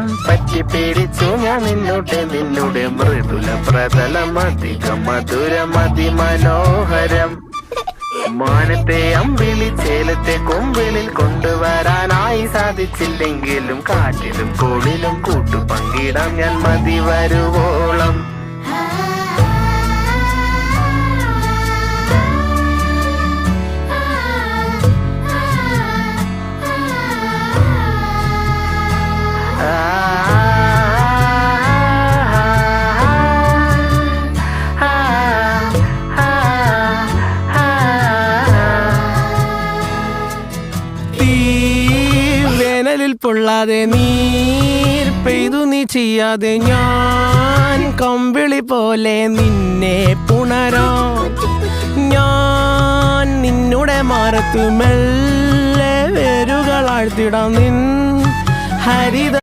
മനോഹരം പറ്റിപ്പിടിച്ചു ഞാൻ നിന്നുടെ മൃദുല പ്രതലം അധികം മധുരം അതിമനോഹരം. മാനത്തെ അമ്പിളി ചേലത്തെ കൊമ്പിളിൽ കൊണ്ടുവരാനായി സാധിച്ചില്ലെങ്കിലും കാറ്റിലും കോളിലും കൂട്ടു പങ്കിടാം ഞാൻ മതി വരുവോളം. വേനലിൽ പൊള്ളാതെ നീർ പെയ്തു നീ ചെയ്യാതെ ഞാൻ കമ്പിളി പോലെ നിന്നെ പുണരാം. ഞാൻ നിന്നുടെ മാറത്തു മെല്ലെ വേരുകൾ ആഴ്ത്തിടാം നിൻ ഹരിത